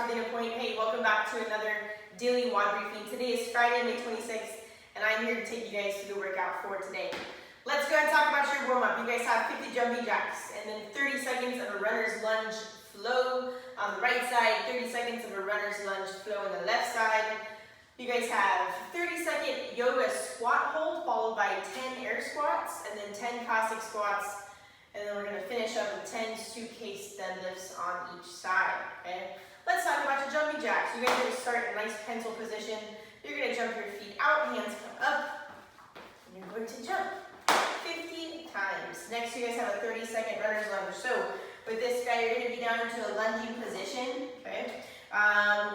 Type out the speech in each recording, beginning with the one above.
within a point. Hey, welcome back to another daily WOD briefing. Today is Friday, May 26th, and I'm here to take you guys through the workout for today. Let's go ahead and talk about your warm-up. You guys have 50 jumping jacks, and then 30 seconds of a runner's lunge flow on the right side, 30 seconds of a runner's lunge flow on the left side. You guys have 30-second yoga squat hold, followed by 10 air squats, and then 10 Cossak Squats. And then we're going to finish up with 10 suitcase deadlifts on each side, okay? Let's talk about your jumping jacks. You guys are going to start in a nice pencil position. You're going to jump your feet out, hands come up, and you're going to jump 50 times. Next, you guys have a 30-second runner's lunge. So with this guy, you're going to be down into a lunging position, okay?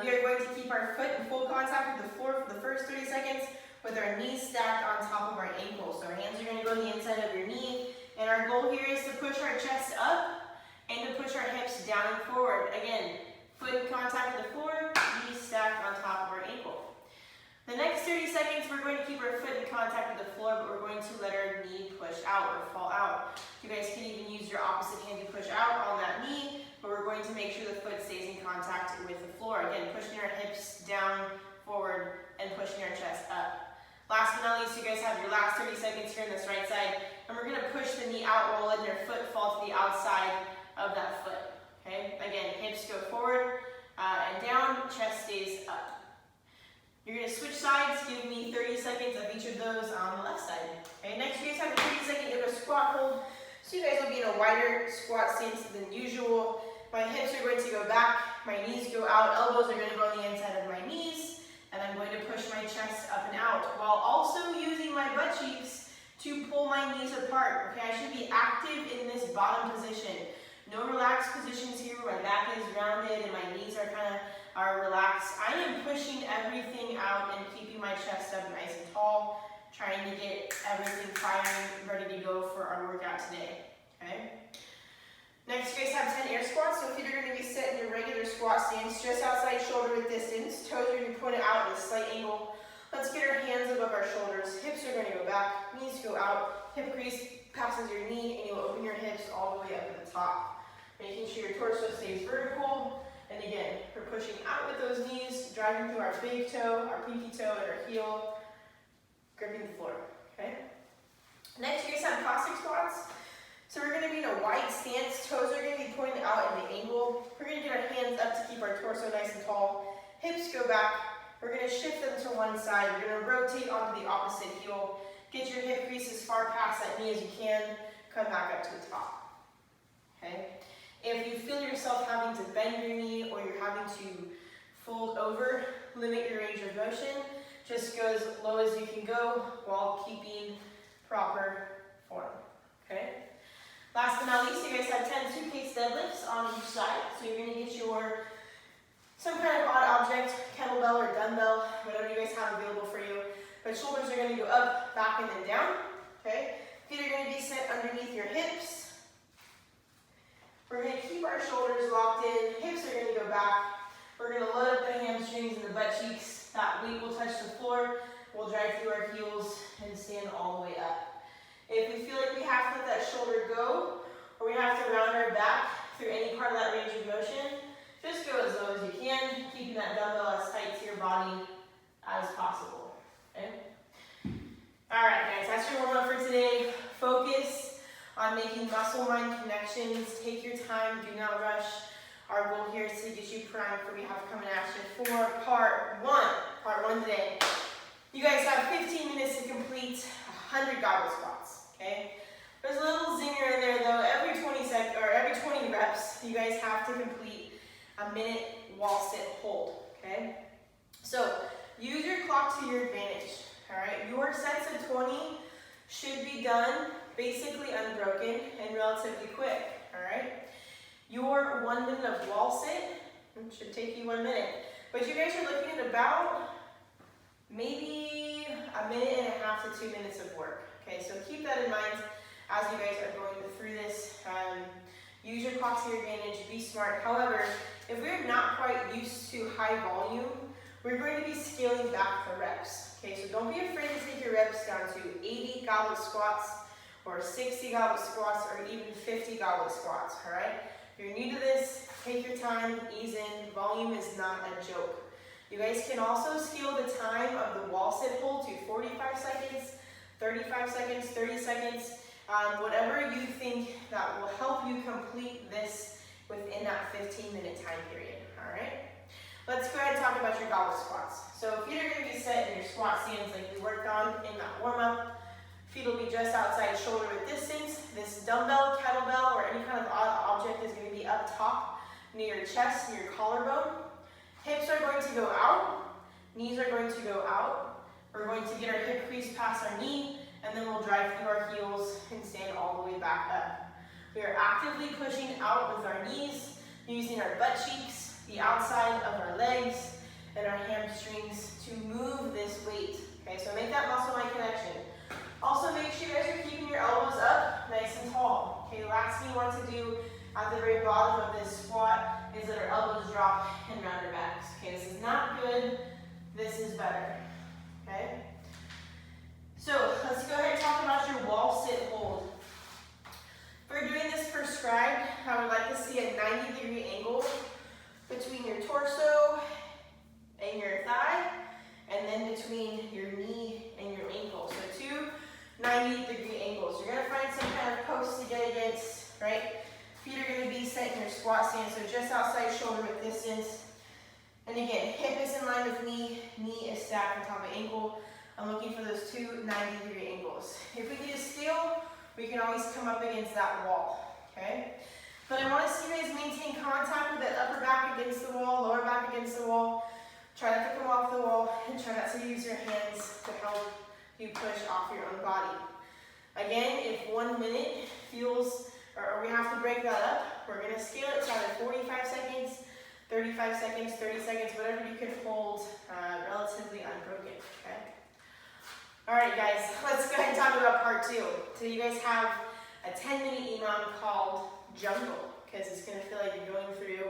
We are going to keep our foot in full contact with the floor for the first 30 seconds with our knees stacked on top of our ankles. So our hands are going to go to the inside of your knee. And our goal here is to push our chest up and to push our hips down and forward. Again, foot in contact with the floor, knees stacked on top of our ankle. The next 30 seconds, we're going to keep our foot in contact with the floor, but we're going to let our knee push out or fall out. You guys can even use your opposite hand to push out on that knee, but we're going to make sure the foot stays in contact with the floor. Again, pushing our hips down, forward, and pushing our chest up. Last but not least, you guys have your last 30 seconds here on this right side, and we're going to push the knee out, roll in, your foot fall to the outside of that foot. Okay? Again, hips go forward and down, chest stays up. You're going to switch sides, give me 30 seconds of each of those on the left side. Okay? Next, you guys have a 30-second yoga squat hold. So you guys will be in a wider squat stance than usual. My hips are going to go back, my knees go out, elbows are going to go on the inside of my knees, and I'm going to push my chest up and out while also using my butt cheeks to pull my knees apart. Okay, I should be active in this bottom position. No relaxed positions here where my back is rounded and my knees are relaxed. I am pushing everything out and keeping my chest up nice and tall, trying to get everything firing, ready to go for our workout today. Okay. Next, you guys have 10 air squats. So feet are going to be set in your regular squat stance, just outside shoulder width distance. Toes are going to be pointed out at a slight angle. Let's get our hands above our shoulders. Hips are going to go back, knees go out. Hip crease passes your knee, and you'll open your hips all the way up at the top. Making sure your torso stays vertical. And again, we're pushing out with those knees, driving through our big toe, our pinky toe, and our heel, gripping the floor. Okay. Next, you guys have Cossak Squats. So we're going to be in a wide stance. Toes are going to be pointed out at an angle. We're going to get our hands up to keep our torso nice and tall. Hips go back. We're going to shift them to one side. We're going to rotate onto the opposite heel. Get your hip crease as far past that knee as you can. Come back up to the top. Okay? If you feel yourself having to bend your knee or you're having to fold over, limit your range of motion. Just go as low as you can go while keeping proper form. Okay? Last but not least, you guys have 10 suitcase deadlifts on each side. So you're going to get some kind of odd object, kettlebell or dumbbell, whatever you guys have available for you. But shoulders are going to go up, back, and then down. Okay? Feet are going to be set underneath your hips. We're going to keep our shoulders locked in. Hips are going to go back. We're going to load up the hamstrings and the butt cheeks. That weight will touch the floor. We'll drive through our heels and stand all the way up. If we feel like we have to let that shoulder go, or we have to round our back through any part of that range of motion, just go as low as you can, keeping that dumbbell as tight to your body as possible. Okay? Alright guys, that's your warm-up for today. Focus on making muscle-mind connections. Take your time, do not rush. Our goal here is to get you primed for what we have coming at you for part one today. You guys have 15 minutes to complete 100 goblet squats. Okay? There's a little zinger in there though. Every 20 reps, you guys have to complete a minute wall sit hold. Okay? So use your clock to your advantage. Alright? Your sets of 20 should be done basically unbroken and relatively quick. Alright? Your 1 minute of wall sit should take you 1 minute. But you guys are looking at about maybe a minute and a half to 2 minutes of work. Okay, so keep that in mind as you guys are going through this. Use your clock to your advantage, be smart. However, if we're not quite used to high volume, we're going to be scaling back the reps. Okay, so don't be afraid to take your reps down to 80 goblet squats or 60 goblet squats or even 50 goblet squats, all right? you're new to this, take your time, ease in. Volume is not a joke. You guys can also scale the time of the wall sit hold to 45 seconds, 35 seconds, 30 seconds, whatever you think that will help you complete this within that 15-minute time period, all right? Let's go ahead and talk about your goblet squats. So feet are gonna be set in your squat stance like we worked on in that warm-up. Feet will be just outside shoulder width distance. This dumbbell, kettlebell, or any kind of odd object is gonna be up top near your chest, near your collarbone. Hips are going to go out, knees are going to go out. We're going to get our hip crease past our knee, and then we'll drive through our heels and stand all the way back up. We are actively pushing out with our knees, using our butt cheeks, the outside of our legs, and our hamstrings to move this weight. Okay, so make that muscle-mind connection. Also make sure you guys are keeping your elbows up nice and tall. Okay, last thing you want to do at the very bottom of this squat is that our elbows drop and round our backs. Okay, this is not good, this is better. Okay? So let's go ahead and talk about your wall sit hold. For doing this prescribed, I would like to see a 90-degree angle between your torso and your thigh, and then between your knee and your ankle. So two 90-degree angles. You're gonna find some kind of post to get against, right? Feet are going to be set in your squat stance, so just outside shoulder width distance. And again, hip is in line with knee, knee is stacked on top of ankle. I'm looking for those two 90-degree angles. If we need to scale, we can always come up against that wall, okay? But I want to see you guys maintain contact with that upper back against the wall, lower back against the wall. Try not to come off the wall, and try not to use your hands to help you push off your own body. Again, if 1 minute feels or we have to break that up, we're going to scale it to either 45 seconds, 35 seconds, 30 seconds, whatever you can hold relatively unbroken, okay? All right, guys, let's go ahead and talk about part two. So you guys have a 10-minute EMOM called jungle, because it's going to feel like you're going through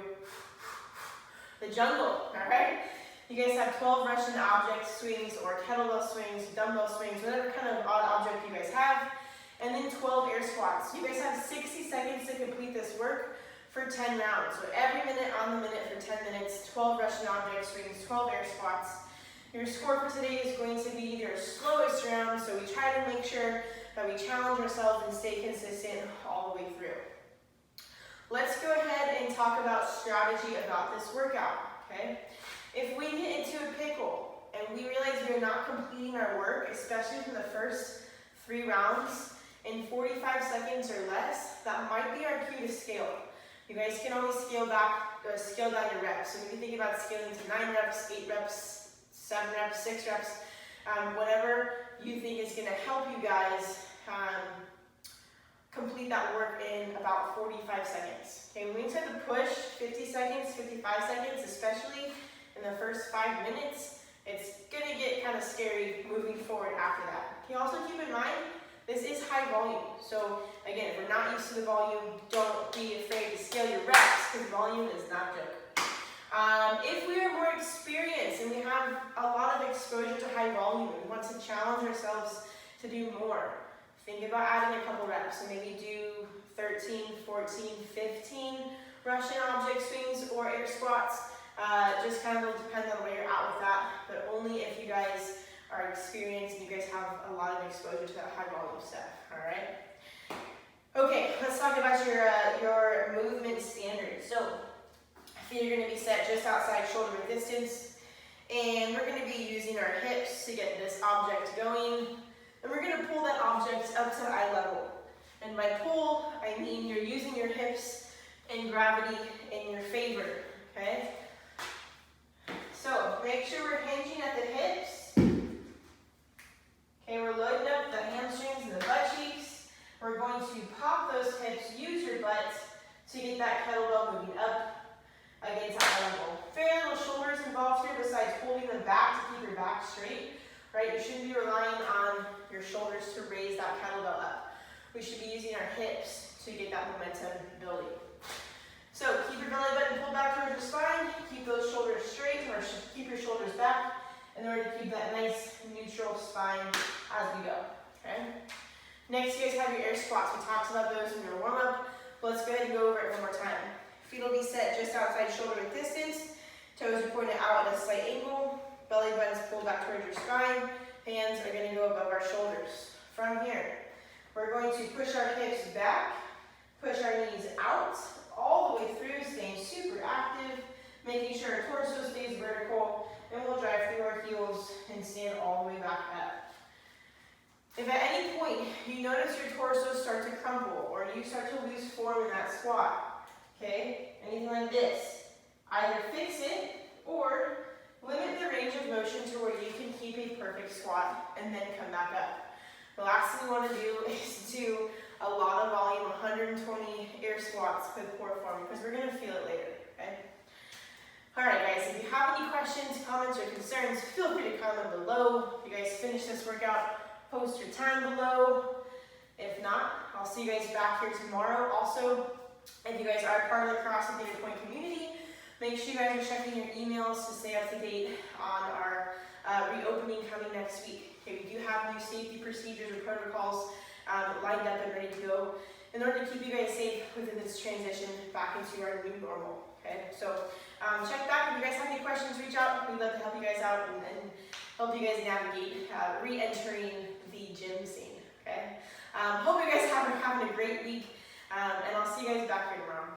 the jungle, all right? You guys have 12 Russian object swings or kettlebell swings, dumbbell swings, whatever kind of odd object you guys have. And then 12 air squats. You guys have 60 seconds to complete this work for 10 rounds. So every minute on the minute for 10 minutes, 12 Russian object swings, 12 air squats. Your score for today is going to be your slowest round, so we try to make sure that we challenge ourselves and stay consistent all the way through. Let's go ahead and talk about strategy about this workout, okay? If we get into a pickle and we realize we're not completing our work, especially from the first 3 rounds, in 45 seconds or less, that might be our cue to scale. You guys can always scale down your reps. So if you think about scaling to 9 reps, 8 reps, 7 reps, 6 reps, whatever you think is gonna help you guys complete that work in about 45 seconds. Okay, when we start to push 50 seconds, 55 seconds, especially in the first 5 minutes, it's gonna get kind of scary moving forward after that. Can you also keep in mind, this is high volume. So again, if we're not used to the volume, don't be afraid to scale your reps, because volume is not a joke. If we are more experienced and we have a lot of exposure to high volume, we want to challenge ourselves to do more. Think about adding a couple reps, so maybe do 13, 14, 15 Russian object swings or air squats. Just kind of depends on where you're at with that, but only if you guys are experienced and you guys have a lot of exposure to that high volume stuff, all right? Okay, let's talk about your movement standards. So feet are gonna be set just outside shoulder width distance, and we're gonna be using our hips to get this object going, and we're gonna pull that object up to eye level. And by pull, I mean you're using your hips and gravity in your favor, okay? So make sure we're hinging at the hips. Okay, we're loading up the hamstrings and the butt cheeks. We're going to pop those hips, use your butt to get that kettlebell moving up against eye level. Very little shoulders involved here besides holding them back to keep your back straight, right? You shouldn't be relying on your shoulders to raise that kettlebell up. We should be using our hips to get that momentum building. So keep your belly button pulled back towards your spine, keep those shoulders straight, or keep your shoulders back in order to keep that nice neutral spine as we go, okay? Next, you guys have your air squats. We talked about those in your warm-up. Let's go ahead and go over it one more time. Feet will be set just outside shoulder width distance. Toes are pointed out at a slight angle. Belly button is pulled back towards your spine. Hands are going to go above our shoulders. From here, we're going to push our hips back, push our knees out, all the way through, staying super active, making sure our torso stays vertical, and we'll drive through our heels and stand all the way back up. If at any point you notice your torso start to crumple or you start to lose form in that squat, okay, anything like this, either fix it or limit the range of motion to where you can keep a perfect squat and then come back up. The last thing we want to do is do a lot of volume, 120 air squats with poor form, because we're going to feel it later, okay? Alright guys, if you have any questions, comments, or concerns, feel free to comment below. If you guys finish this workout, post your time below. If not, I'll see you guys back here tomorrow. Also, if you guys are part of the CrossFit Data Point community, make sure you guys are checking your emails to stay up to date on our reopening coming next week. Okay, we do have new safety procedures or protocols lined up and ready to go in order to keep you guys safe within this transition back into our new normal. Okay, so check back. If you guys have any questions, reach out. We'd love to help you guys out and help you guys navigate re-entering the gym scene. Okay, hope you guys are having a great week, and I'll see you guys back here tomorrow.